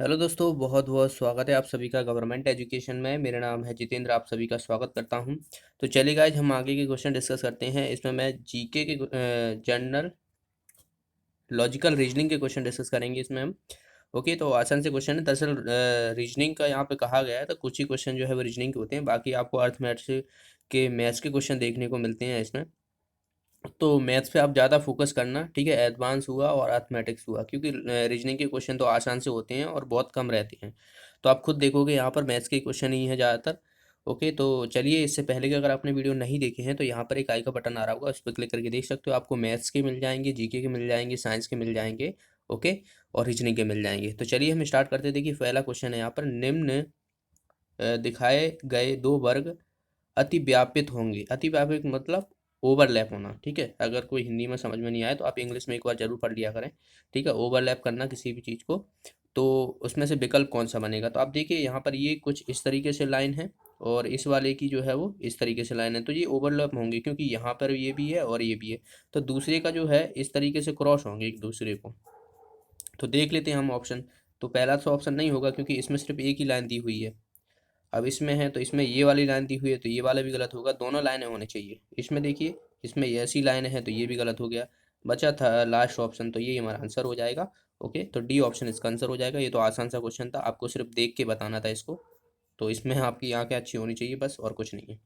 Hello दोस्तों, बहुत बहुत स्वागत है आप सभी का गवर्नमेंट एजुकेशन में। मेरा नाम है जितेंद्र, आप सभी का स्वागत करता हूं। तो चलिए गाइज, हम आगे के क्वेश्चन डिस्कस करते हैं। इसमें मैं जीके के जनरल लॉजिकल रीजनिंग के क्वेश्चन डिस्कस करेंगे इसमें हम। ओके, तो आसान से क्वेश्चन है। दरअसल रीजनिंग का यहाँ पे कहा गया है, तो कुछ ही क्वेश्चन जो है वो रीजनिंग के होते हैं, बाकी आपको अर्थमेटिक्स के मैथ्स के क्वेश्चन देखने को मिलते हैं इसमें। तो मैथ्स पे आप ज़्यादा फोकस करना, ठीक है। एडवांस हुआ और अर्थमेटिक्स हुआ, क्योंकि रीजनिंग के क्वेश्चन तो आसान से होते हैं और बहुत कम रहते हैं। तो आप खुद देखोगे यहाँ पर मैथ्स के क्वेश्चन ही हैं ज़्यादातर। ओके, तो चलिए, इससे पहले कि अगर आपने वीडियो नहीं देखे हैं तो यहाँ पर एक आई का बटन आ रहा होगा, उस पर क्लिक करके देख सकते हो। आपको मैथ्स के मिल जाएंगे, जीके के मिल जाएंगे, साइंस के मिल जाएंगे, ओके, और रीजनिंग के मिल जाएंगे। तो चलिए हम स्टार्ट करते हैं। देखिए, पहला क्वेश्चन है यहाँ पर, निम्न दिखाए गए दो वर्ग अति व्यापित होंगे। अति व्यापित मतलब ओवरलैप होना, ठीक है। अगर कोई हिंदी में समझ में नहीं आए तो आप इंग्लिश में एक बार जरूर पढ़ लिया करें, ठीक है। ओवरलैप करना किसी भी चीज़ को, तो उसमें से विकल्प कौन सा बनेगा। तो आप देखिए यहाँ पर ये कुछ इस तरीके से लाइन है और इस वाले की जो है वो इस तरीके से लाइन है, तो ये ओवरलैप होंगे, क्योंकि यहाँ पर ये भी है और ये भी है। तो दूसरे का जो है इस तरीके से क्रॉस होंगे एक दूसरे को। तो देख लेते हैं हम ऑप्शन। तो पहला तो ऑप्शन नहीं होगा, क्योंकि इसमें सिर्फ एक ही लाइन दी हुई है। अब इसमें है तो इसमें ये वाली लाइन दी हुई है, तो ये वाला भी गलत होगा। दोनों लाइनें होने चाहिए इसमें। देखिए, इसमें ये ऐसी लाइन है तो ये भी गलत हो गया। बचा था लास्ट ऑप्शन, तो ये हमारा आंसर हो जाएगा। ओके, तो डी ऑप्शन इसका आंसर हो जाएगा। ये तो आसान सा क्वेश्चन था, आपको सिर्फ देख के बताना था इसको। तो इसमें आपकी आंखें अच्छी होनी चाहिए, बस, और कुछ नहीं है।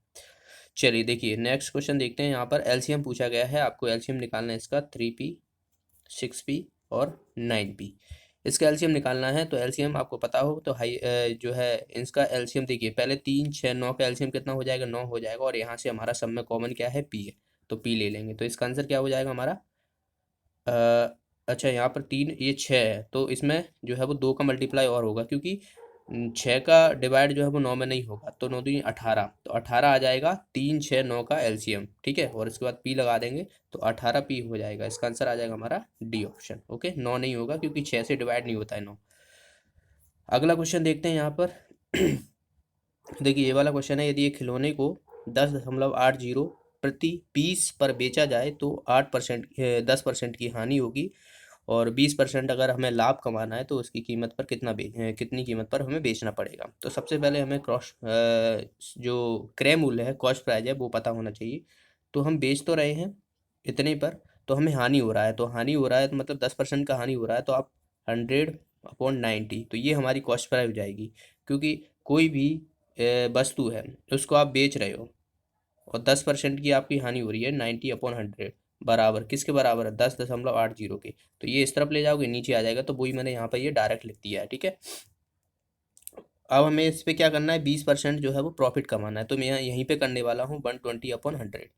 चलिए देखिए, नेक्स्ट क्वेश्चन देखते हैं। यहाँ पर एलसीएम पूछा गया है, आपको एलसीएम निकालना है इसका। 3p, 6p और 9p, इसका एलसीएम निकालना है। तो एलसीएम आपको पता हो तो हाई जो है इसका एलसीएम देखिए, पहले 3 6 9 का एलसीएम कितना हो जाएगा, 9 हो जाएगा। और यहाँ से हमारा सब में कॉमन क्या है, पी है, तो पी ले लेंगे। तो इसका आंसर क्या हो जाएगा हमारा, अच्छा, यहाँ पर 3, ये 6 है, तो इसमें जो है वो 2 का मल्टीप्लाई और होगा, क्योंकि 6 का डिवाइड जो है वो 9 में नहीं होगा। तो 9 दूनी 18, तो 18 आ जाएगा 3 6 9 का एलसीएम, ठीक है। और इसके बाद पी लगा देंगे, तो 18p हो जाएगा। इसका आंसर आ जाएगा हमारा डी ऑप्शन। ओके, 9 नहीं होगा, क्योंकि 6 से डिवाइड नहीं होता है 9। अगला क्वेश्चन देखते हैं यहाँ पर। देखिए, ये वाला क्वेश्चन है, यदि एक खिलौने को 10.80 प्रति पीस पर बेचा जाए तो 8%, 10% की हानि होगी, और 20% अगर हमें लाभ कमाना है तो उसकी कीमत पर कितनी कीमत पर हमें बेचना पड़ेगा। तो सबसे पहले हमें जो क्रय मूल्य है, कॉस्ट प्राइस है, वो पता होना चाहिए। तो हम बेच तो रहे हैं इतने पर, तो हमें हानि हो रहा है, तो हानि हो रहा है तो मतलब 10% का हानि हो रहा है, तो आप 100/90, तो ये हमारी कॉस्ट प्राइस हो जाएगी। क्योंकि कोई भी वस्तु है, उसको आप बेच रहे हो और 10% की आपकी हानि हो रही है, 90/100 बराबर किसके बराबर है, 10.80 के। तो ये इस तरफ ले जाओगे, नीचे आ जाएगा, तो वही मैंने यहाँ पर ये डायरेक्ट लिख दिया है, ठीक है। अब हमें इस पे क्या करना है, 20% जो है वो प्रॉफिट कमाना है, तो मैं यहीं पे करने वाला हूँ 120/100,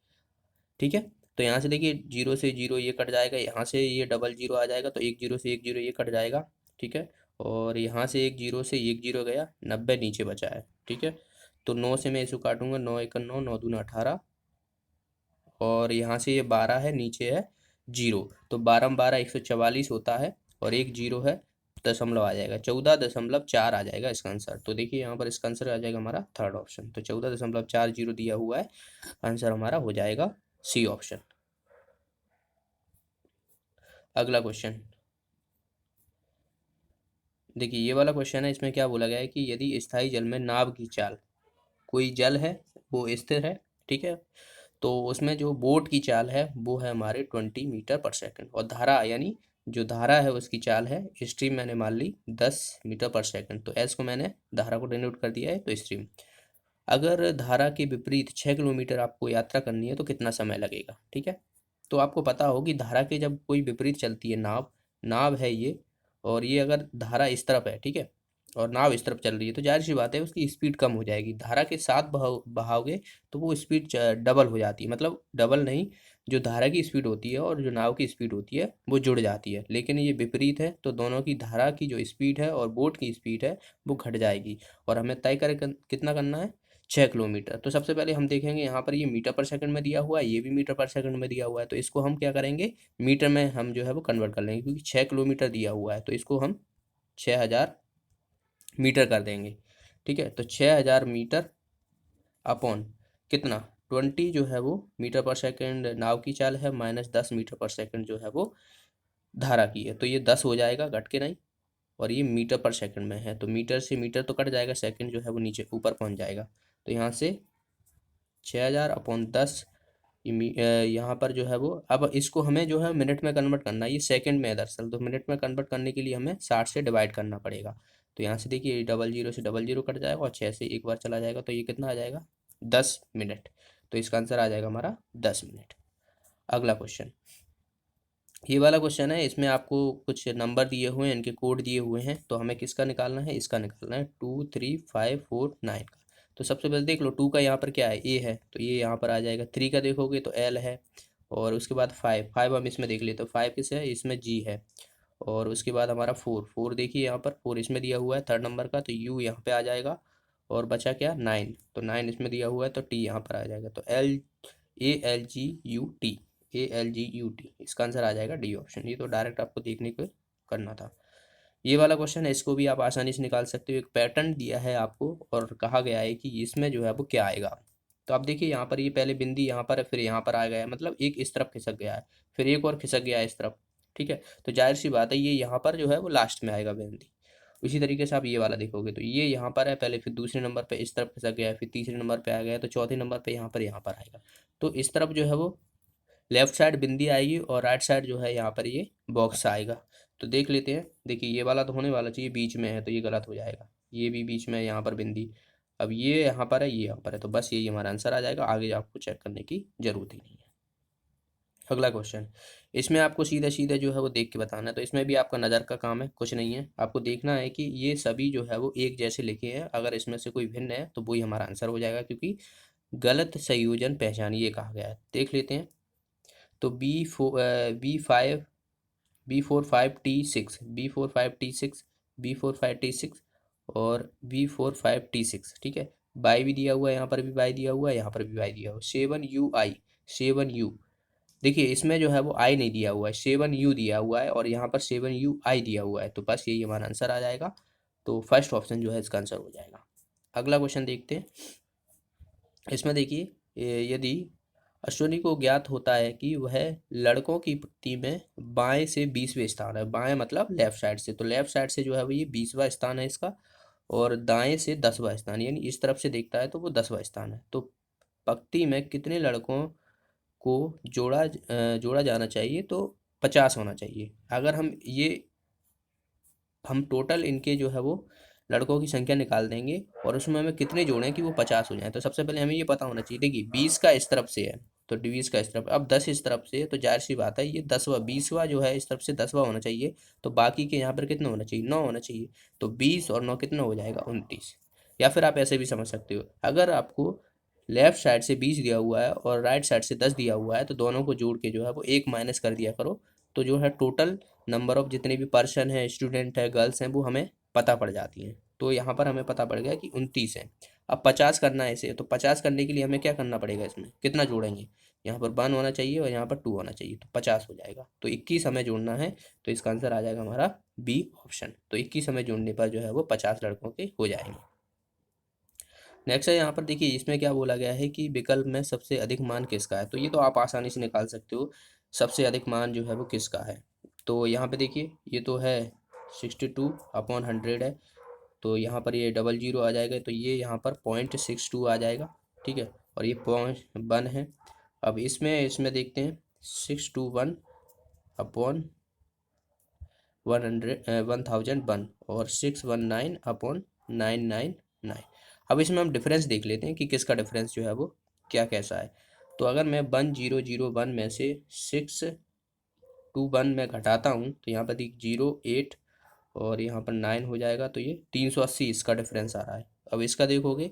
ठीक है। तो यहाँ से देखिए, जीरो से जीरो ये कट जाएगा, यहाँ से ये डबल जीरो आ जाएगा, तो एक जीरो से एक जीरो ये कट जाएगा, ठीक है। और यहाँ से एक जीरो से एक जीरो गया, 90 नीचे बचा है, ठीक है। तो 9 से मैं इसको काटूंगा, 9 1 9, 9 दूना 18, और यहाँ से ये 12 है, नीचे है जीरो, तो 12 144 होता है, और एक जीरो है, दशमलव आ जाएगा, 14.4 आ जाएगा इसका आंसर। तो देखिए यहाँ पर इसका आंसर आ जाएगा हमारा थर्ड ऑप्शन, तो 14.40 दिया हुआ है, आंसर हमारा हो जाएगा सी ऑप्शन। अगला क्वेश्चन देखिए, ये वाला क्वेश्चन है, इसमें क्या बोला गया है कि यदि स्थायी जल में नाव की चाल, कोई जल है वो स्थिर है, ठीक है, तो उसमें जो बोट की चाल है वो है हमारे 20 मीटर पर सेकंड, और धारा यानी जो धारा है उसकी चाल है, स्ट्रीम मैंने मान ली 10 मीटर पर सेकंड, तो एस को मैंने धारा को डिनोट कर दिया है, तो स्ट्रीम। अगर धारा के विपरीत 6 किलोमीटर आपको यात्रा करनी है तो कितना समय लगेगा, ठीक है। तो आपको पता हो कि धारा के जब कोई विपरीत चलती है, नाव नाव है ये, और ये अगर धारा इस तरफ है, ठीक है, और नाव इस तरफ चल रही है, तो जाहिर सी बात है उसकी स्पीड कम हो जाएगी। धारा के साथ बहाओगे तो वो स्पीड डबल हो जाती है, मतलब डबल नहीं, जो धारा की स्पीड होती है और जो नाव की स्पीड होती है वो जुड़ जाती है। लेकिन ये विपरीत है, तो दोनों की, धारा की जो स्पीड है और बोट की स्पीड है वो घट जाएगी, और हमें तय कर कितना करना है, 6 किलोमीटर। तो सबसे पहले हम देखेंगे, यहाँ पर ये मीटर पर सेकंड में दिया हुआ है, ये भी मीटर पर सेकंड में दिया हुआ है, तो इसको हम क्या करेंगे, मीटर में हम जो है वो कन्वर्ट कर लेंगे, क्योंकि 6 किलोमीटर दिया हुआ है, तो इसको हम 6,000 मीटर कर देंगे, ठीक है। तो 6,000 मीटर अपॉन कितना, 20 जो है वो मीटर पर सेकंड नाव की चाल है, माइनस 10 मीटर पर सेकंड जो है वो धारा की है, तो ये 10 हो जाएगा, घट के नहीं, और ये मीटर पर सेकंड में है, तो मीटर से मीटर तो कट जाएगा, सेकंड जो है वो नीचे ऊपर पहुंच जाएगा। तो यहाँ से 6000/10 यहाँ पर जो है वो, अब इसको हमें जो है मिनट में कन्वर्ट करना है, ये सेकंड में है दरअसल, तो मिनट में कन्वर्ट करने के लिए हमें 60 से डिवाइड करना पड़ेगा। तो यहाँ से देखिए 00 से 00 कट जाएगा और 6 से एक बार चला जाएगा, तो ये कितना आ जाएगा 10 मिनट। तो इसका आंसर आ जाएगा हमारा 10 मिनट। अगला क्वेश्चन, ये वाला क्वेश्चन है, इसमें आपको कुछ नंबर दिए हुए हैं, इनके कोड दिए हुए हैं, तो हमें किसका निकालना है, इसका निकालना है 2 3 5 4 9 का। तो सबसे पहले देख लो 2 का यहाँ पर क्या है, ए है, तो ये यहाँ पर आ जाएगा। 3 का देखोगे तो एल है, और उसके बाद 5 हम इसमें देख लेते, तो 5 किस है, इसमें जी है। और उसके बाद हमारा 4 देखिए यहाँ पर 4 इसमें दिया हुआ है थर्ड नंबर का, तो यू यहाँ पे आ जाएगा। और बचा क्या 9, तो 9 इसमें दिया हुआ है, तो टी यहाँ पर आ जाएगा। तो ALGUT, ALGUT, इसका आंसर आ जाएगा डी ऑप्शन। ये तो डायरेक्ट आपको देखने को करना था। ये वाला क्वेश्चन है, इसको भी आप आसानी से निकाल सकते हो। एक पैटर्न दिया है आपको और कहा गया है कि इसमें जो है वो क्या आएगा। तो आप देखिए यहाँ पर ये पहले बिंदी यहाँ पर है, फिर यहाँ पर आ गया है, मतलब एक इस तरफ खिसक गया है, फिर एक और खिसक गया है इस तरफ, ठीक है। तो जाहिर सी बात है ये यहाँ पर जो है वो लास्ट में आएगा बिंदी। उसी तरीके से आप ये वाला देखोगे तो ये यहाँ पर है पहले, फिर दूसरे नंबर पे इस तरफ खिसक गया है, फिर तीसरे नंबर पे आ गया है, तो चौथे नंबर पे यहाँ पर आएगा। तो इस तरफ जो है वो लेफ्ट साइड बिंदी आएगी और राइट साइड जो है यहाँ पर ये बॉक्स आएगा। तो देख लेते हैं, देखिए ये वाला तो होने वाला चाहिए, बीच में है तो ये गलत हो जाएगा, ये भी बीच में है यहाँ पर बिंदी। अब ये यहाँ पर है, ये यहाँ पर है, तो बस यही हमारा आंसर आ जाएगा, आगे आपको चेक करने की जरूरत ही नहीं है। अगला क्वेश्चन, इसमें आपको सीधे सीधे जो है वो देख के बताना है, तो इसमें भी आपका नज़र का काम है, कुछ नहीं है। आपको देखना है कि ये सभी जो है वो एक जैसे लिखे हैं, अगर इसमें से कोई भिन्न है तो वही हमारा आंसर हो जाएगा, क्योंकि गलत संयोजन पहचानिए कहा गया है। देख लेते हैं, तो B45T6, B45T6, B45T6 और B45T6, ठीक है। बाई भी दिया हुआ है, यहाँ पर भी बाई दिया हुआ है, यहाँ पर भी बाई दिया हुआ है। 7UI, 7U, देखिए इसमें जो है वो आई नहीं दिया हुआ है, 7U दिया हुआ है, और यहाँ पर 7UI दिया हुआ है, तो बस यही हमारा आंसर आ जाएगा। तो फर्स्ट ऑप्शन जो है इसका आंसर हो जाएगा। अगला क्वेश्चन देखते हैं, इसमें देखिए यदि अश्विनी को ज्ञात होता है कि वह लड़कों की पंक्ति में बाएं से 20वें स्थान है, बाएं मतलब लेफ्ट साइड से, तो लेफ्ट साइड से जो है वो ये 20वां स्थान है इसका, और दाएं से 10वां स्थान, यानी इस तरफ से देखता है तो वो 10वां स्थान है। तो पंक्ति में कितने लड़कों को जोड़ा जाना चाहिए, तो 50 होना चाहिए। अगर हम टोटल इनके जो है वो लड़कों की संख्या निकाल देंगे और उसमें हमें कितने जोड़ें कि वो 50 हो जाए, तो सबसे पहले हमें ये पता होना चाहिए, देखिए 20 का इस तरफ से है तो 20 का इस तरफ, अब 10 इस तरफ से है, तो जाहिर सी बात है ये 10वां 20वां जो है इस तरफ से 10वां होना चाहिए, तो बाकी के यहाँ पर कितना होना चाहिए 9 होना चाहिए। तो 20 और 9 कितना हो जाएगा 29। या फिर आप ऐसे भी समझ सकते हो, अगर आपको लेफ्ट साइड से 20 दिया हुआ है और राइट साइड से 10 दिया हुआ है, तो दोनों को जोड़ के जो है वो एक माइनस कर दिया करो, तो जो है टोटल नंबर ऑफ जितने भी पर्सन है, स्टूडेंट है, गर्ल्स हैं, वो हमें पता पड़ जाती हैं। तो यहाँ पर हमें पता पड़ गया कि 29 है। अब 50 करना है इसे, तो 50 करने के लिए हमें क्या करना पड़ेगा, इसमें कितना जोड़ेंगे, यहाँ पर 1 होना चाहिए और यहाँ पर 2 होना चाहिए, तो 50 हो जाएगा। तो 21 हमें जोड़ना है, तो इसका आंसर आ जाएगा हमारा बी ऑप्शन। तो 21 हमें जोड़ने पर जो है वो 50 लड़कों के हो जाएंगे। नेक्स्ट है यहाँ पर देखिए, इसमें क्या बोला गया है कि विकल्प में सबसे अधिक मान किसका है, तो ये तो आप आसानी से निकाल सकते हो, सबसे अधिक मान जो है वो किसका है। तो यहाँ पे देखिए ये तो है 62/100 है, तो यहाँ पर ये 00 आ जाएगा, तो ये यहाँ पर 0.62 आ जाएगा, ठीक है। और ये 0.1 है। अब इसमें देखते हैं 621/1001 और 619/999। अब इसमें हम डिफरेंस देख लेते हैं कि किसका डिफरेंस जो है वो क्या कैसा है। तो अगर मैं 1001 में से 621 में घटाता हूँ, तो यहाँ पर देख 08 और यहाँ पर 9 हो जाएगा, तो ये 380 इसका डिफरेंस आ रहा है। अब इसका देखोगे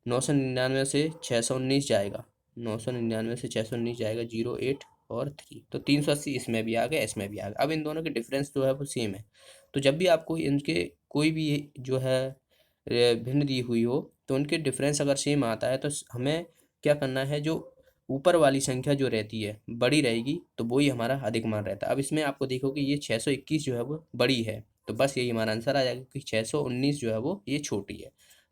999 से 619 जाएगा, 999 से 619 जाएगा, 08 और 3, तो 380 इसमें भी आ गया, इसमें भी आ गया। अब इन दोनों के डिफरेंस जो है वो सेम है, तो जब भी आपको इनके कोई भी जो है भिन्न दी हुई हो, तो उनके डिफरेंस अगर सेम आता है, तो हमें क्या करना है, जो ऊपर वाली संख्या जो रहती है बड़ी रहेगी, तो वही हमारा अधिक मान रहता है। अब इसमें आपको देखोगे ये 621 जो है वो बड़ी है, तो बस यही हमारा आंसर आ जाएगा कि 619 जो है वो ये छोटी है।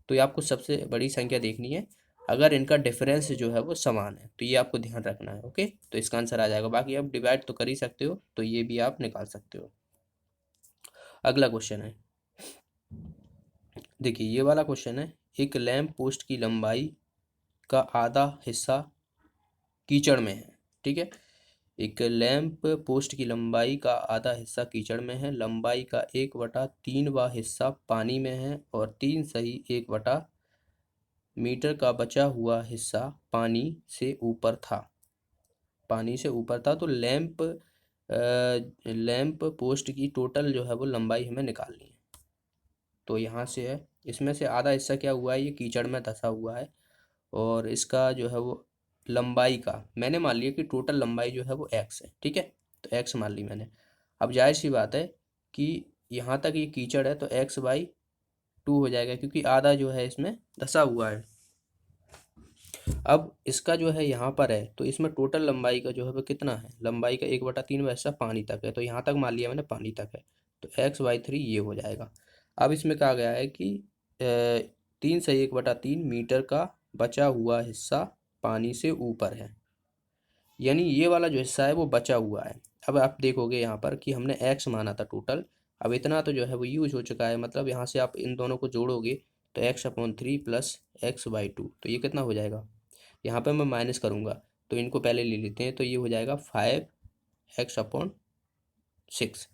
तो ये आपको सबसे बड़ी संख्या देखनी है, अगर इनका डिफरेंस जो है वो समान है, तो ये आपको ध्यान रखना है। ओके, तो इसका आंसर आ जाएगा। बाकी आप डिवाइड तो कर ही सकते हो, तो ये भी आप निकाल सकते हो। अगला क्वेश्चन है, देखिए ये वाला क्वेश्चन है, एक लैंप पोस्ट की लंबाई का आधा हिस्सा कीचड़ में है। ठीक है, एक लैंप पोस्ट की लंबाई का आधा हिस्सा कीचड़ में है, लंबाई का 1/3वां हिस्सा पानी में है और 3 1/4 मीटर का बचा हुआ हिस्सा पानी से ऊपर था। पानी से ऊपर था, तो लैंप पोस्ट की टोटल जो है वो लंबाई हमें निकालनी है। तो यहाँ से है, इसमें से आधा हिस्सा क्या हुआ है, ये कीचड़ में धंसा हुआ है, और इसका जो है वो लंबाई का मैंने मान लिया कि टोटल लंबाई जो है वो एक्स है। ठीक है, तो एक्स मान ली मैंने। अब जाहिर सी बात है कि यहाँ तक ये कीचड़ है तो x/2 हो जाएगा, क्योंकि आधा जो है इसमें धंसा हुआ है। अब इसका जो है यहाँ पर है, तो इसमें टोटल लंबाई का जो है वो कितना है, लंबाई का 1/3 हिस्सा पानी तक है, तो यहाँ तक मान लिया मैंने पानी तक है, तो x/3 ये हो जाएगा। अब इसमें कहा गया है कि 3 से 1/3 मीटर का बचा हुआ हिस्सा पानी से ऊपर है, यानी ये वाला जो हिस्सा है वो बचा हुआ है। अब आप देखोगे यहाँ पर कि हमने x माना था टोटल, अब इतना तो जो है वो यूज हो चुका है, मतलब यहाँ से आप इन दोनों को जोड़ोगे तो x/3 प्लस x/2, तो ये कितना हो जाएगा, यहाँ पे मैं माइनस करूँगा, तो इनको पहले ले लेते हैं, तो ये हो जाएगा 5x/6।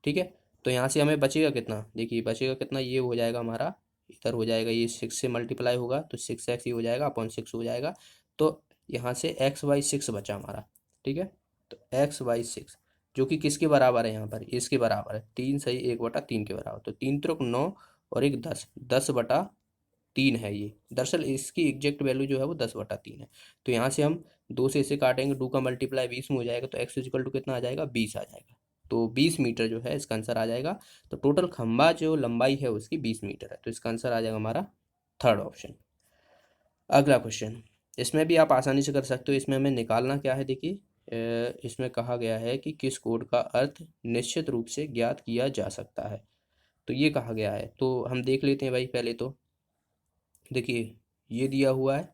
ठीक है, तो यहाँ से हमें बचेगा कितना, देखिए बचेगा कितना, ये हो जाएगा हमारा, इधर हो जाएगा, ये 6 से मल्टीप्लाई होगा तो 6x ये हो जाएगा अपॉन 6 हो जाएगा, तो यहाँ से x/6 बचा हमारा। ठीक है, तो x/6 जो कि किसके बराबर है, यहाँ पर इसके बराबर है, 3 सही 1/3 के बराबर, तो 3 त्रिक 9 और एक 10, 10/3 है ये। दरअसल इसकी एग्जैक्ट वैल्यू जो है वो 10/3 है। तो यहाँ से हम 2 से इसे काटेंगे, 2 का मल्टीप्लाई 20 में हो जाएगा, तो x इक्वल टू कितना आ जाएगा, 20 आ जाएगा, तो 20 मीटर जो है इसका आंसर आ जाएगा। तो टोटल खंबा जो लंबाई है उसकी 20 मीटर है, तो इसका आंसर आ जाएगा हमारा थर्ड ऑप्शन। अगला क्वेश्चन, इसमें भी आप आसानी से कर सकते हो, इसमें हमें निकालना क्या है, देखिए इसमें कहा गया है कि किस कोड का अर्थ निश्चित रूप से ज्ञात किया जा सकता है, तो ये कहा गया है, तो हम देख लेते हैं भाई। पहले तो देखिए ये दिया हुआ है,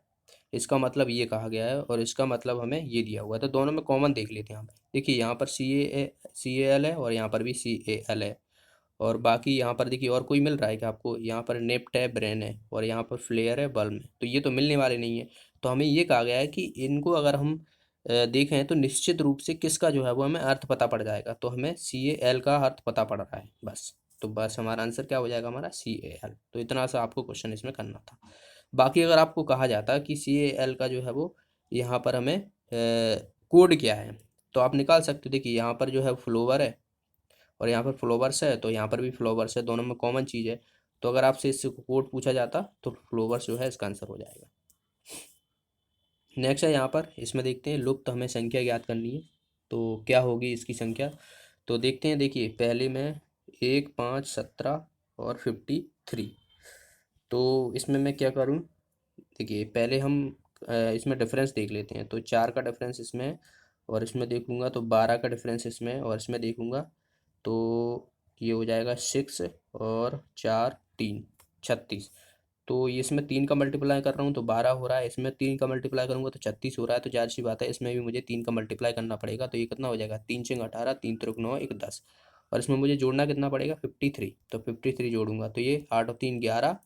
इसका मतलब ये कहा गया है, और इसका मतलब हमें ये दिया हुआ है, तो दोनों में कॉमन देख लेते हैं हम। देखिए यहाँ पर सी ए एल है और यहाँ पर भी CAL है, और बाकी यहाँ पर देखिए और कोई मिल रहा है कि आपको, यहाँ पर नेप्ट है, ब्रेन है, और यहाँ पर फ्लेयर है, बल्ब है, तो ये तो मिलने वाले नहीं है। तो हमें ये कहा गया है कि इनको अगर हम देखें तो निश्चित रूप से किसका जो है वो हमें अर्थ पता पड़ जाएगा, तो हमें CAL का अर्थ पता पड़ रहा है बस, तो बस हमारा आंसर क्या हो जाएगा, हमारा CAL। तो इतना सा आपको क्वेश्चन इसमें करना था। बाकी अगर आपको कहा जाता कि CAL का जो है वो यहाँ पर हमें कोड क्या है, तो आप निकाल सकते हो। देखिए यहाँ पर जो है फ्लोवर है और यहाँ पर फ्लोवर्स है, तो यहाँ पर भी फ्लोवर्स है, दोनों में कॉमन चीज़ है, तो अगर आपसे इससे कोड पूछा जाता तो फ्लोवर्स जो है इसका आंसर हो जाएगा। नेक्स्ट है यहाँ पर, इसमें देखते हैं लुप्त, हमें संख्या ज्ञात करनी है, तो क्या होगी इसकी संख्या, तो देखते हैं। देखिए पहले में 1 5 17 और 53, तो इसमें मैं क्या करूँ, देखिए पहले हम इसमें डिफरेंस देख लेते हैं, तो 4 का डिफरेंस इसमें और इसमें देखूंगा, तो 12 का डिफरेंस इसमें और इसमें देखूंगा, तो ये हो जाएगा 6 और 4 3 36, तो ये इसमें 3 का मल्टीप्लाई कर रहा हूँ तो 12 हो रहा है, इसमें 3 का मल्टीप्लाई करूँगा तो 36 हो रहा है, तो जाहिर सी बात है इसमें भी मुझे 3 का मल्टीप्लाई करना पड़ेगा, तो ये कितना हो जाएगा, 3 6 18, 3 त्रिक 9 1 10, और इसमें मुझे जोड़ना कितना पड़ेगा, 53, तो 53 जोड़ूंगा तो ये 8 और 3 11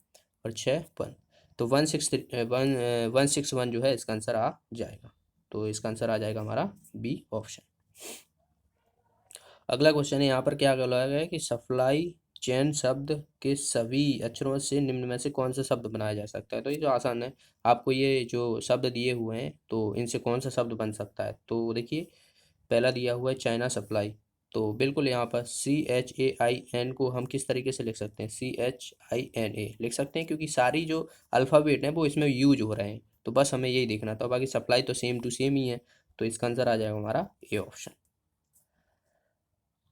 और 6 1, तो 161 जो है इसका आंसर आ जाएगा, तो इसका आंसर आ जाएगा हमारा बी ऑप्शन। अगला क्वेश्चन है, यहाँ पर क्या बोला गया है कि सप्लाई चेन शब्द के सभी अक्षरों से निम्न में से कौन सा शब्द बनाया जा सकता है, तो ये जो आसान है, आपको ये जो शब्द दिए हुए हैं तो इनसे कौन सा शब्द बन सकता है, तो देखिए पहला दिया हुआ है चाइना सप्लाई, तो बिल्कुल यहाँ पर CHAIN को हम किस तरीके से लिख सकते हैं, CHINA लिख सकते हैं, क्योंकि सारी जो अल्फ़ाबेट हैं वो इसमें यूज हो रहे हैं, तो बस हमें यही देखना था, बाकी सप्लाई तो सेम टू सेम ही है, तो इसका आंसर आ जाएगा हमारा ए ऑप्शन।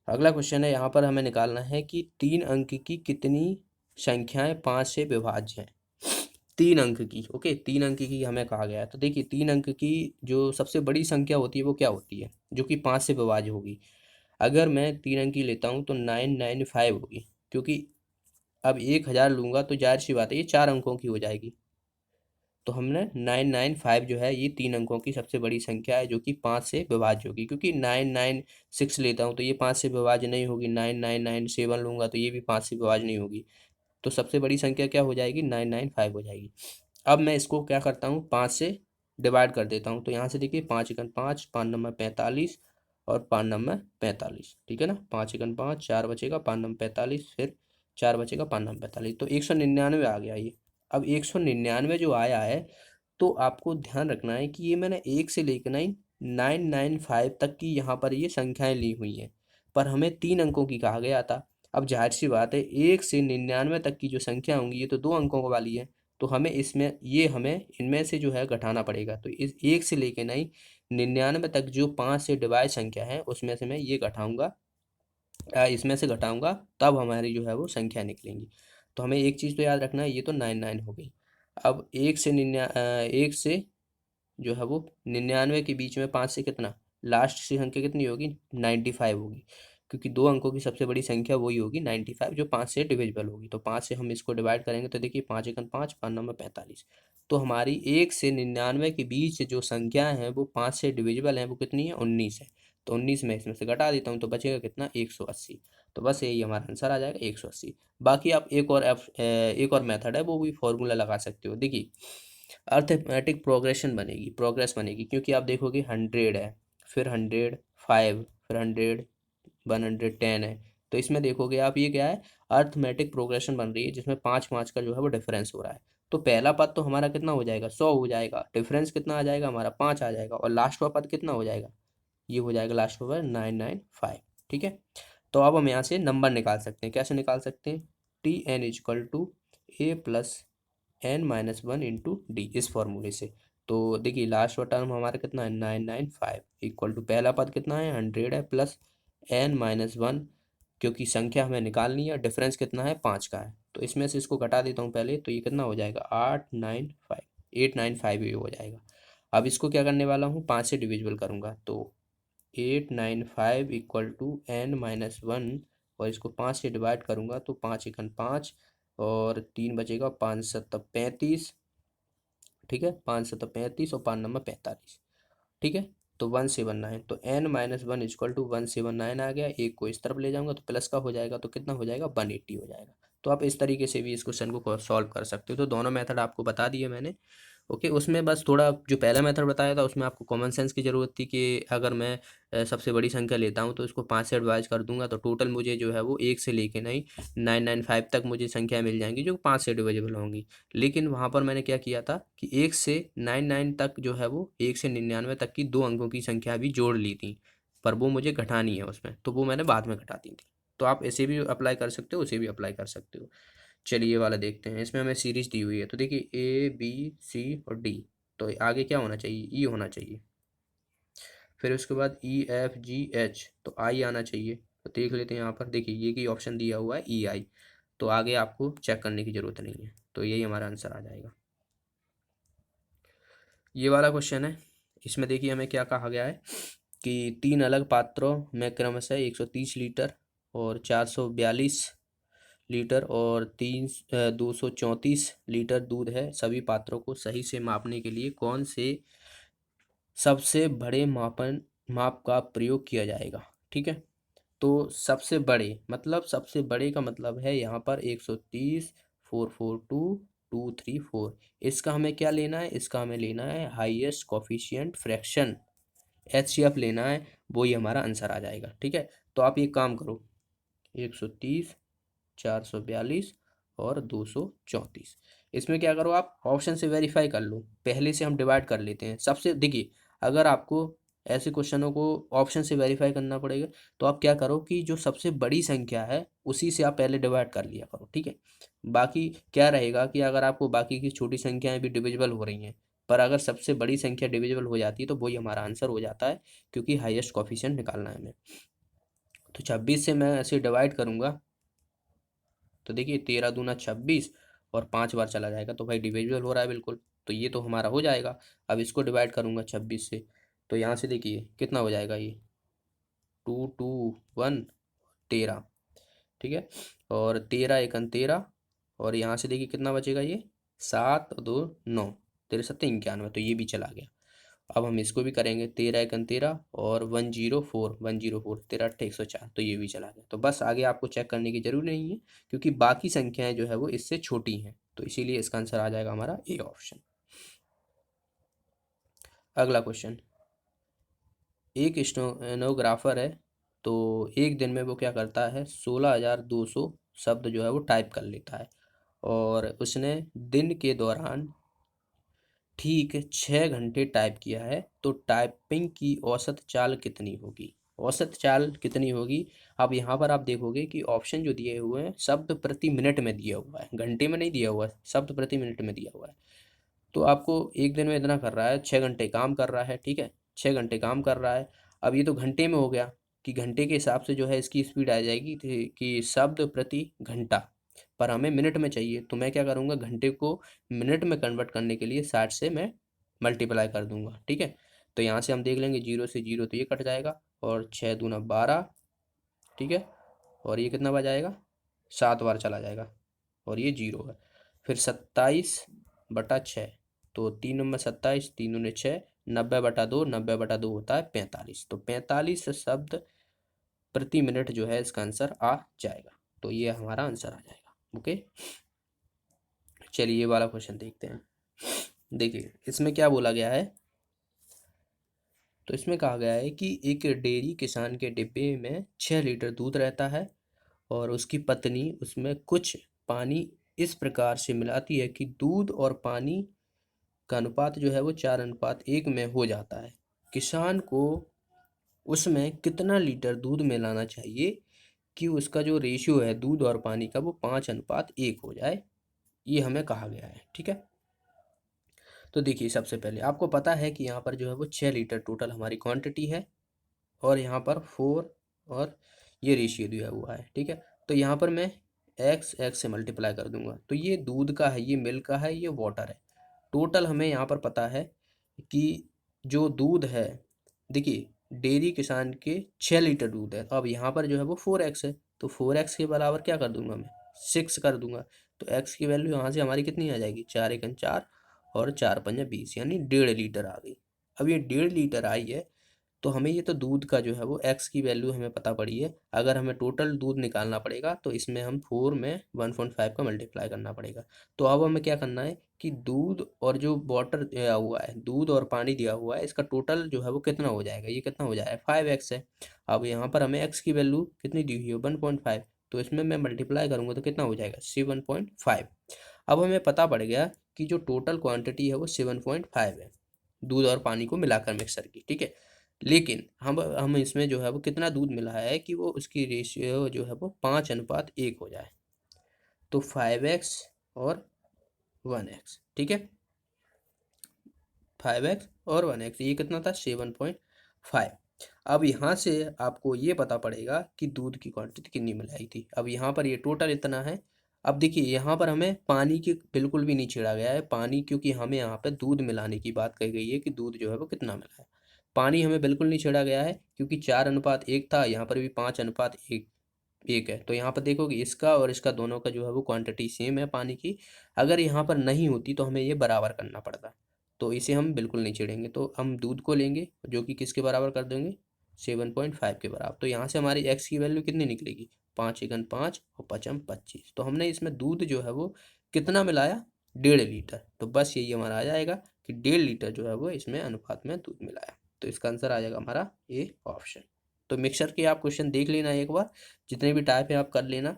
अगला क्वेश्चन है, यहाँ पर हमें निकालना है कि 3 अंक की कितनी संख्याएं 5 से विभाज्य हैं, 3 अंक की, ओके 3 अंक की हमें कहा गया है, तो देखिए 3 अंक की जो सबसे बड़ी संख्या होती है वो क्या होती है, जो कि 5 से विभाज्य होगी। अगर मैं 3 अंक की लेता हूँ तो 995 होगी, क्योंकि अब 1000 लूँगा तो जाहिर सी बात है ये 4 अंकों की हो जाएगी, तो हमने 995 जो है ये 3 अंकों की सबसे बड़ी संख्या है जो कि 5 से विभाज्य होगी, क्योंकि 996 लेता हूँ तो ये 5 से विभाज्य नहीं होगी, 9997 लूँगा तो ये भी 5 से विभाज्य नहीं होगी। तो सबसे बड़ी संख्या क्या हो जाएगी, 995 हो जाएगी। अब मैं इसको क्या करता हूँ, 5 से डिवाइड कर देता हूँ। तो यहाँ से देखिए 5 एकन 5, 5 नंबर 45 और 5 नंबर 45, ठीक है ना। 5 एकन 5, 4 बचेगा, 5 नंबर 45, फिर 4 बचेगा, 5 नंबर 45, तो 199 आ गया ये। अब 199 जो आया है, तो आपको ध्यान रखना है कि ये मैंने 1 से लेकर 995 तक की यहाँ पर ये संख्याएं ली हुई हैं, पर हमें 3 अंकों की कहा गया था। अब जाहिर सी बात है 1 से 99 तक की जो संख्या होंगी ये तो 2 अंकों वाली है, तो हमें इसमें ये हमें इनमें से जो है घटाना पड़ेगा। तो इस 1 से लेकर 99 तक जो 5 से डिवाइड संख्या है उसमें से मैं ये घटाऊंगा, इसमें से घटाऊंगा, तब हमारी जो है वो संख्या निकलेंगी। तो हमें एक चीज़ तो याद रखना है, ये तो 99 हो गई। अब 1 से जो है वो 99 के बीच में 5 से कितना, लास्ट से संख्या कितनी होगी, 95 होगी, क्योंकि 2 अंकों की सबसे बड़ी संख्या वही होगी 95 जो 5 से डिविजिबल होगी। तो 5 से हम इसको डिवाइड करेंगे तो देखिए 5 एकन 5, 5 नंबर 45। तो हमारी 1 से 99 के बीच जो संख्या है वो 5 से डिविजिबल है, वो कितनी है, 19 है। तो 19 में इसमें से घटा देता हूँ तो बचेगा कितना, 180। तो बस यही हमारा आंसर आ जाएगा, 180। बाकी आप एक और मेथड है, वो भी फॉर्मूला लगा सकते हो। देखिए अर्थमेटिक प्रोग्रेशन बनेगी, प्रोग्रेस बनेगी, क्योंकि आप देखोगे 100 है, फिर 105, फिर 100, 110 है। तो इसमें देखोगे आप ये क्या है, अर्थमेटिक प्रोग्रेशन बन रही है, जिसमें 5 5 का जो है वो डिफरेंस हो रहा है। तो पहला पद तो हमारा कितना हो जाएगा, 100 हो जाएगा, डिफरेंस कितना आ जाएगा हमारा, 5 आ जाएगा, और लास्ट का पद कितना हो जाएगा, ये हो जाएगा लास्ट ओवर 995। ठीक है। तो अब हम यहाँ से नंबर निकाल सकते हैं, कैसे निकाल सकते हैं, T N equal to A plus n-1 into D, इस फॉर्मूले से। तो देखिए लास्ट वाला टर्म हमारा कितना है, 995 इक्वल टू पहला पद कितना है, 100 है, प्लस n-1, क्योंकि संख्या हमें निकालनी है, डिफरेंस कितना है, 5 का है। तो इसमें से इसको घटा देता हूँ पहले, तो ये कितना हो जाएगा, 895 ये हो जाएगा। अब इसको क्या करने वाला हूँ, 5 से डिविजिबल करूँगा, तो 895 इक्वल टू n-1, और इसको 5 से डिवाइड करूँगा तो 5 एकन 5 और 3 बचेगा, 5 सत्ता 35, ठीक है, 5 सत्ता 35 और 5 नंबर 45, ठीक है। तो 179, तो n-1 इक्वल टू 179 आ गया। एक को इस तरफ ले जाऊंगा तो प्लस का हो जाएगा, तो कितना हो जाएगा, 180 हो जाएगा। तो आप इस तरीके से भी इस क्वेश्चन को सॉल्व कर सकते हो। तो दोनों मेथड आपको बता दिए मैंने। ओके, उसमें बस थोड़ा जो पहला मेथड बताया था उसमें आपको कॉमन सेंस की ज़रूरत थी कि अगर मैं सबसे बड़ी संख्या लेता हूँ तो इसको 5 से डिवाइड कर दूंगा तो टोटल मुझे जो है वो 1 से लेके 995 तक मुझे संख्या मिल जाएंगी जो 5 से डिविजिबल होंगी। लेकिन वहाँ पर मैंने क्या किया था कि 1 से 99 तक जो है वो 1 से 99 तक की 2 अंकों की संख्या भी जोड़ ली थी, पर वो मुझे घटानी है उसमें, तो वो मैंने बाद में घटा दी थी। तो आप ऐसे भी अप्लाई कर सकते हो, उसे भी अप्लाई कर सकते हो। चलिए ये वाला देखते हैं, इसमें हमें सीरीज दी हुई है, तो देखिए ए बी सी और डी, तो आगे क्या होना चाहिए, ई होना चाहिए। फिर उसके बाद ई एफ जी एच, तो आई आना चाहिए। तो देख लेते हैं यहाँ पर, देखिए ये की ऑप्शन दिया हुआ है ई आई, तो आगे आपको चेक करने की ज़रूरत नहीं है, तो यही हमारा आंसर आ जाएगा। ये वाला क्वेश्चन है, इसमें देखिए हमें क्या कहा गया है कि 3 अलग पात्रों में क्रमशः 130 लीटर और 442 लीटर और 234 लीटर दूध है। सभी पात्रों को सही से मापने के लिए कौन से सबसे बड़े माप का प्रयोग किया जाएगा। ठीक है। तो सबसे बड़े मतलब, सबसे बड़े का मतलब है यहाँ पर 130, 442, 234। इसका हमें क्या लेना है, इसका हमें लेना है हाईएस्ट कोफिशिएंट फ्रैक्शन, एचसीएफ लेना है, वो ही हमारा आंसर आ जाएगा। ठीक है। तो आप ये काम करो, 130, 442 और 234, इसमें क्या करो, आप ऑप्शन से वेरीफाई कर लो, पहले से हम डिवाइड कर लेते हैं सबसे। देखिए अगर आपको ऐसे क्वेश्चनों को ऑप्शन से वेरीफाई करना पड़ेगा तो आप क्या करो कि जो सबसे बड़ी संख्या है उसी से आप पहले डिवाइड कर लिया करो। ठीक है। बाकी क्या रहेगा कि अगर आपको बाकी की छोटी संख्याएं भी डिविजिबल हो रही हैं, पर अगर सबसे बड़ी संख्या डिविजिबल हो जाती है तो वही हमारा आंसर हो जाता है, क्योंकि हाईएस्ट कोफिशिएंट निकालना है हमें। तो 26 से मैं ऐसे डिवाइड करूंगा तो देखिए 13 दूना 26 और 5 बार चला जाएगा, तो भाई डिविजिबल हो रहा है बिल्कुल, तो ये तो हमारा हो जाएगा। अब इसको डिवाइड करूंगा 26 से, तो यहाँ से देखिए कितना हो जाएगा, ये 2 2 1 13, ठीक है। और 13 एकन 13, और यहाँ से देखिए कितना बचेगा, ये 7 2 9, 13 91, तो ये भी चला गया। अब हम इसको भी करेंगे, 13 और 104, 13 104, तो ये भी चला गया। तो बस आगे आपको चेक करने की जरूरत नहीं है, क्योंकि बाकी संख्याएं जो है वो इससे छोटी हैं, तो इसीलिए इसका आंसर आ जाएगा हमारा ए ऑप्शन। अगला क्वेश्चन, एक स्टेनोग्राफर है, तो एक दिन में वो क्या करता है, 16,200 शब्द जो है वो टाइप कर लेता है, और उसने दिन के दौरान ठीक 6 घंटे टाइप किया है, तो टाइपिंग की औसत चाल कितनी होगी? औसत चाल कितनी होगी? अब यहाँ पर आप देखोगे कि ऑप्शन जो दिए हुए हैं शब्द प्रति मिनट में दिया हुआ है, घंटे में नहीं दिया हुआ है, शब्द प्रति मिनट में दिया हुआ है। तो आपको एक दिन में इतना कर रहा है, 6 घंटे काम कर रहा है, ठीक है, 6 घंटे काम कर रहा है। अब ये तो घंटे में हो गया, कि घंटे के हिसाब से जो है इसकी स्पीड आ जाएगी कि शब्द प्रति घंटा, पर हमें मिनट में चाहिए, तो मैं क्या करूँगा, घंटे को मिनट में कन्वर्ट करने के लिए 60 से मैं मल्टीप्लाई कर दूंगा, ठीक है। तो यहाँ से हम देख लेंगे, 0 से 0 तो ये कट जाएगा, और 6 दूना 12, ठीक है, और ये कितना बजाएगा, 7 बार चला जाएगा, और ये 0 है। फिर 27/6, तो 3 नंबर 27, 3 दूने 6, 90/2, 90/2 होता है 45, तो 45 शब्द प्रति मिनट जो है इसका आंसर आ जाएगा। तो ये हमारा आंसर आ जाएगा। ओके, चलिए ये वाला क्वेश्चन देखते हैं। देखिए इसमें क्या बोला गया है, तो इसमें कहा गया है कि एक डेयरी किसान के डिब्बे में 6 लीटर दूध रहता है, और उसकी पत्नी उसमें कुछ पानी इस प्रकार से मिलाती है कि दूध और पानी का अनुपात जो है वो 4:1 में हो जाता है। किसान को उसमें कितना लीटर दूध मिलाना चाहिए कि उसका जो रेशियो है दूध और पानी का वो 5:1 हो जाए, ये हमें कहा गया है, ठीक है। तो देखिए सबसे पहले आपको पता है कि यहाँ पर जो है वो 6 लीटर टोटल हमारी क्वांटिटी है, और यहाँ पर 4 और ये रेशियो दिया हुआ है, ठीक है। तो यहाँ पर मैं एक्स एक्स से मल्टीप्लाई कर दूंगा, तो ये दूध का है, ये मिल्क का है, ये वाटर है। टोटल हमें यहाँ पर पता है कि जो दूध है, देखिए डेयरी किसान के 6 लीटर दूध है, तो अब यहाँ पर जो है वो 4x है, तो 4x के बराबर क्या कर दूंगा मैं, 6 कर दूंगा। तो x की वैल्यू यहाँ से हमारी कितनी आ जाएगी, 4×1 = 4, और 4×5 = 20, यानी 1.5 लीटर आ गई। अब ये 1.5 लीटर आई है, तो हमें ये तो दूध का जो है वो x की वैल्यू हमें पता पड़ी है। अगर हमें टोटल दूध निकालना पड़ेगा तो इसमें हम 4 में 1.5 का मल्टीप्लाई करना पड़ेगा। तो अब हमें क्या करना है कि दूध और जो वाटर दिया हुआ है, दूध और पानी दिया हुआ है, इसका टोटल जो है वो कितना हो जाएगा, ये कितना हो जाएगा, 5x है। अब यहाँ पर हमें x की वैल्यू कितनी दी हुई है, 1.5, तो इसमें मैं मल्टीप्लाई करूँगा तो कितना हो जाएगा, 7.5। अब हमें पता पड़ गया कि जो टोटल क्वांटिटी है वो 7.5 है, दूध और पानी को मिलाकर मिक्सर की, ठीक है। लेकिन हम इसमें जो है वो कितना दूध मिला है कि वो उसकी रेशियो जो है वो 5:1 हो जाए, तो 5x और 1x, ठीक है, 5x और 1x, ये कितना था, 7.5। अब यहाँ से आपको ये पता पड़ेगा कि दूध की क्वांटिटी कितनी मिलाई थी। अब यहाँ पर ये टोटल इतना है। अब देखिए यहाँ पर हमें पानी की बिल्कुल भी नहीं छेड़ा गया है, पानी, क्योंकि हमें यहाँ पे दूध मिलाने की बात कही गई है कि दूध जो है वो कितना मिला है। पानी हमें बिल्कुल नहीं छेड़ा गया है, क्योंकि 4:1 था, यहाँ पर भी 5:1 है। तो यहाँ पर देखोगे इसका और इसका दोनों का जो है वो क्वांटिटी सेम है पानी की। अगर यहाँ पर नहीं होती तो हमें ये बराबर करना पड़ता, तो इसे हम बिल्कुल नहीं छेड़ेंगे। तो हम दूध को लेंगे जो कि किसके बराबर कर देंगे, 7.5 के बराबर। तो यहाँ से हमारी एक्स की वैल्यू कितनी निकलेगी, 5×5 और 5×25। तो हमने इसमें दूध जो है वो कितना मिलाया, 1.5 लीटर। तो बस यही हमारा आ जाएगा कि 1.5 लीटर जो है वो इसमें अनुपात में दूध मिलाया। तो इसका आंसर आ जाएगा हमारा ए ऑप्शन। तो मिक्सचर के आप क्वेश्चन देख लेना एक बार, जितने भी टाइप है आप कर लेना।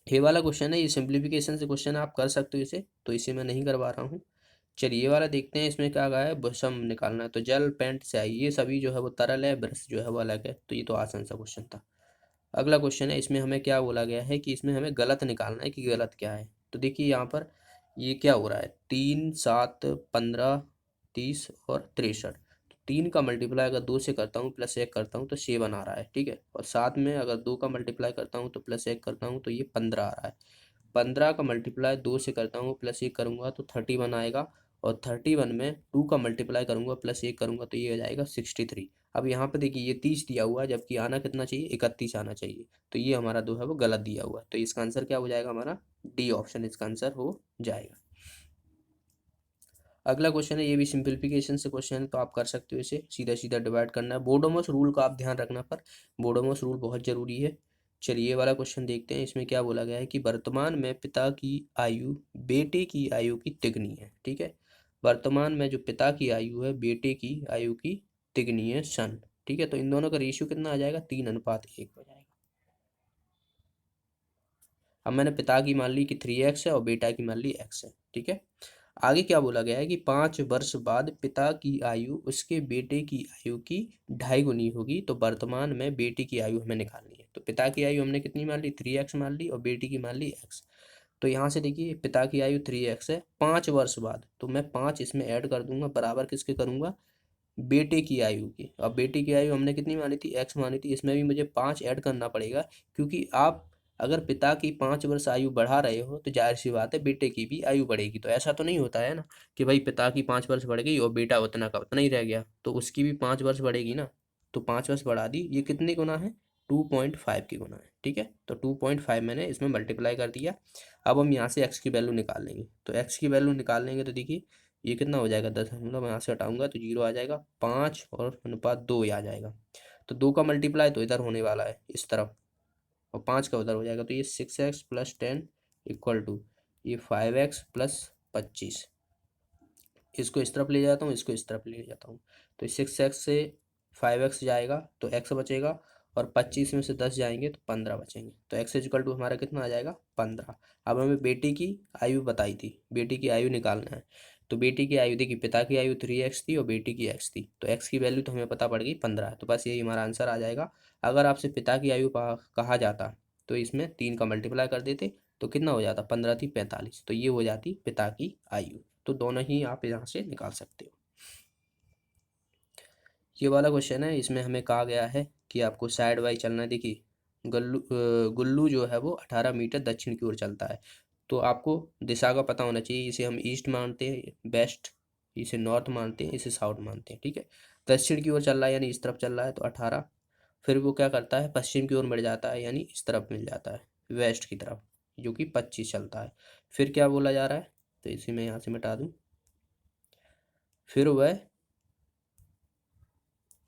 ये वाला क्वेश्चन है, ये सिंप्लीफिकेशन से क्वेश्चन आप कर सकते हो इसे, तो इसे मैं नहीं करवा रहा हूँ। चलिए ये वाला देखते हैं, इसमें क्या कहा है, भस्म निकालना है, तो जल, पेंट, स्याही, ये सभी जो है वो तरल है, ब्रश जो है वो अलग है, तो ये तो आसान सा क्वेश्चन था। अगला क्वेश्चन है, इसमें हमें क्या बोला गया है कि इसमें हमें गलत निकालना है कि गलत क्या है। तो देखिए यहाँ पर ये क्या हो रहा है, 3, 7, 15, 30 और 63। तो 3 का मल्टीप्लाई अगर 2 से करता हूँ प्लस 1 करता हूँ तो 7 आ रहा है, ठीक है। और 7 में अगर 2 का मल्टीप्लाई करता हूँ तो प्लस 1 करता हूँ तो ये 15 आ रहा है। 15 का मल्टीप्लाई 2 से करता हूँ प्लस 1 करूँगा तो 31 आएगा, और 31 में 2 का मल्टीप्लाई करूँगा प्लस 1 करूँगा तो ये हो जाएगा 63। अब यहाँ पे देखिए ये 30 दिया हुआ है, जबकि आना कितना चाहिए, 31 आना चाहिए, तो ये हमारा जो है वो गलत दिया हुआ है। तो इसका आंसर क्या हो जाएगा, हमारा डी ऑप्शन इसका आंसर हो जाएगा। अगला क्वेश्चन है, ये भी सिंप्लीफिकेशन से क्वेश्चन है, तो आप कर सकते हो इसे, सीधा सीधा डिवाइड करना है। बोडोमॉस रूल का आप ध्यान रखना, पर बोडोमॉस रूल बहुत जरूरी है। चलिए ये वाला क्वेश्चन देखते हैं। इसमें क्या बोला गया है कि वर्तमान में पिता की आयु बेटे की आयु की तिगुनी है। ठीक है, वर्तमान में जो पिता की आयु है बेटे की आयु की तिगुनी है सन। ठीक है, तो इन दोनों का रेशियो कितना आ जाएगा, 3:1 हो जाएगा। अब मैंने पिता की मान ली कि 3x है और बेटा की मान ली x है। ठीक है, आगे क्या बोला गया है कि 5 वर्ष बाद पिता की आयु उसके बेटे की आयु की 2.5 गुनी होगी, तो वर्तमान में बेटे की आयु हमें निकालनी है। तो पिता की आयु हमने कितनी मान ली, 3x मान ली, और बेटी की मान ली x। तो यहाँ से देखिए पिता की आयु 3x है, 5 वर्ष बाद, तो मैं 5 इसमें ऐड कर दूंगा, बराबर किसके करूंगा, बेटे की आयु की। अब बेटे की आयु हमने कितनी मानी थी, x मानी थी, इसमें भी मुझे 5 ऐड करना पड़ेगा, क्योंकि आप अगर पिता की 5 वर्ष आयु बढ़ा रहे हो तो जाहिर सी बात है बेटे की भी आयु बढ़ेगी। तो ऐसा तो नहीं होता है ना कि भाई पिता की 5 वर्ष बढ़ गई और बेटा उतना का उतना ही रह गया, तो उसकी भी 5 वर्ष बढ़ेगी ना। तो 5 वर्ष बढ़ा दी, ये कितने गुना है, 2.5 की गुना है। ठीक है, तो 2.5 मैंने इसमें मल्टीप्लाई कर दिया। अब हम यहाँ से x की वैल्यू निकाल लेंगे, तो x की वैल्यू निकाल लेंगे तो देखिए ये कितना हो जाएगा, 10, यहाँ से हटाऊंगा तो 0 आ जाएगा, 5 और अनुपात 2 आ जाएगा। तो 2 का मल्टीप्लाई तो इधर होने वाला है इस तरफ, और 5 का उधर हो जाएगा, तो ये 6x + 10 इक्वल टू ये 5x + 25। इसको इस तरफ ले जाता हूँ, इसको इस तरफ ले जाता हूँ, तो 6x से 5x जाएगा तो x बचेगा, और 25 में से 10 जाएंगे तो 15 बचेंगे। तो x इक्वल टू हमारा कितना आ जाएगा, 15। अब हमें बेटी की आयु बताई थी, बेटी की आयु निकालना है। तो बेटी की आयु देखिए, पिता की आयु 3x थी और बेटी की x थी, तो x की वैल्यू तो हमें पता पड़ गई 15, तो बस यही हमारा आंसर आ जाएगा। अगर आपसे पिता की आयु कहा जाता तो इसमें 3 का मल्टीप्लाई कर देते, तो कितना हो जाता, 15 थी 45, तो ये हो जाती पिता की आयु। तो दोनों ही आप यहाँ से निकाल सकते हो। ये वाला क्वेश्चन है, इसमें हमें कहा गया है कि आपको साइड वाइज चलना है। देखिए गुल्लू जो है वो 18 मीटर दक्षिण की ओर चलता है, तो आपको दिशा का पता होना चाहिए। इसे हम ईस्ट मानते हैं, वेस्ट, इसे नॉर्थ मानते हैं, इसे साउथ मानते हैं। ठीक है, दक्षिण की ओर चल रहा है यानी इस तरफ चल रहा है तो 18। फिर वो क्या करता है, पश्चिम की ओर मिल जाता है यानी इस तरफ मिल जाता है, वेस्ट की तरफ, जो कि 25 चलता है। फिर क्या बोला जा रहा है, तो इसे मैं यहाँ से मिटा दूँ। फिर वह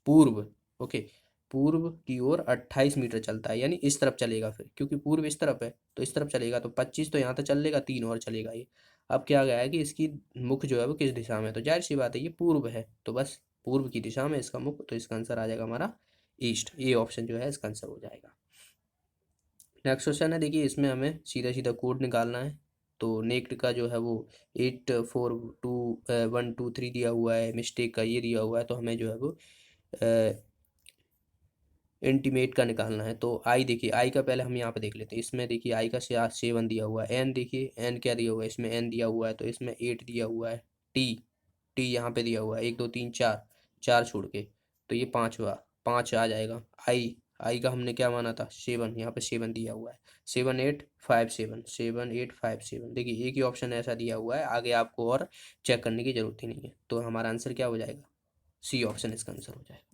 पूर्व, ओके, पूर्व की ओर 28 मीटर चलता है, यानी इस तरफ चलेगा। फिर क्योंकि पूर्व इस तरफ है तो इस तरफ चलेगा, तो 25 तो यहाँ तक चल लेगा, 3 और चलेगा ये। अब क्या गया है कि इसकी मुख जो है वो किस दिशा में है, तो जाहिर सी बात है ये पूर्व है, तो बस पूर्व की दिशा में इसका मुख, तो इसका आंसर आ जाएगा हमारा ईस्ट। ये ऑप्शन जो है इसका आंसर हो जाएगा। नेक्स्ट क्वेश्चन है, देखिए इसमें हमें सीधा सीधा कोड निकालना है। तो नेक्ट का जो है वो 842 1 2 3 दिया हुआ है, मिस्टेक का ये दिया हुआ है, तो हमें जो है वो इंटीमेट का निकालना है। तो आई देखिए, आई का पहले हम यहाँ पे देख लेते हैं। इसमें देखिए आई का 7 दिया हुआ है, एन देखिए एन क्या दिया हुआ है, इसमें एन दिया हुआ है, तो इसमें 8 दिया हुआ है। टी, टी यहाँ पे दिया हुआ है 1 2 3 4, 4 छोड़ के, तो ये पाँचवा, 5 आ जाएगा। आई, आई का हमने क्या माना था, 7, यहाँ पे 7 दिया हुआ है, 7 8 5 7, 7 8 5 7। देखिए एक ही ऑप्शन ऐसा दिया हुआ है, आगे आपको और चेक करने की जरूरत ही नहीं है। तो हमारा आंसर क्या हो जाएगा, सी ऑप्शन इसका आंसर हो जाएगा।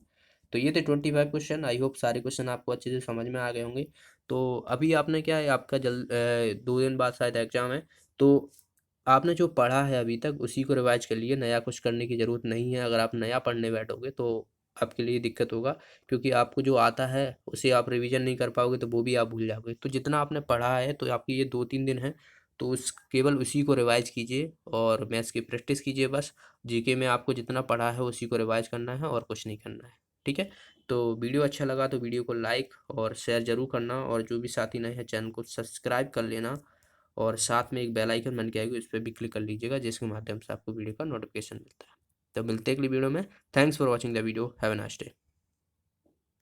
तो ये थे 25 क्वेश्चन। आई होप सारे क्वेश्चन आपको अच्छे से समझ में आ गए होंगे। तो अभी आपने क्या है, आपका 2 दिन बाद शायद एग्जाम है, तो आपने जो पढ़ा है अभी तक उसी को रिवाइज कर लिए, नया कुछ करने की ज़रूरत नहीं है। अगर आप नया पढ़ने बैठोगे तो आपके लिए दिक्कत होगा, क्योंकि आपको जो आता है उसे आप रिवीजन नहीं कर पाओगे, तो वो भी आप भूल जाओगे। तो जितना आपने पढ़ा है, तो आपकी ये 2-3 दिन है, तो उस केवल उसी को रिवाइज कीजिए और मैथ्स की प्रैक्टिस कीजिए बस। जीके में आपको जितना पढ़ा है उसी को रिवाइज करना है और कुछ नहीं करना है। ठीक है, तो वीडियो अच्छा लगा तो वीडियो को लाइक और शेयर जरूर करना, और जो भी साथी नए हैं चैनल को सब्सक्राइब कर लेना, और साथ में एक बेल आइकन बन के आएगी, उस पर भी क्लिक कर लीजिएगा, जिसके माध्यम से आपको वीडियो का नोटिफिकेशन मिलता है। तो मिलते हैं अगली वीडियो में। Thanks for watching the video, have a nice day.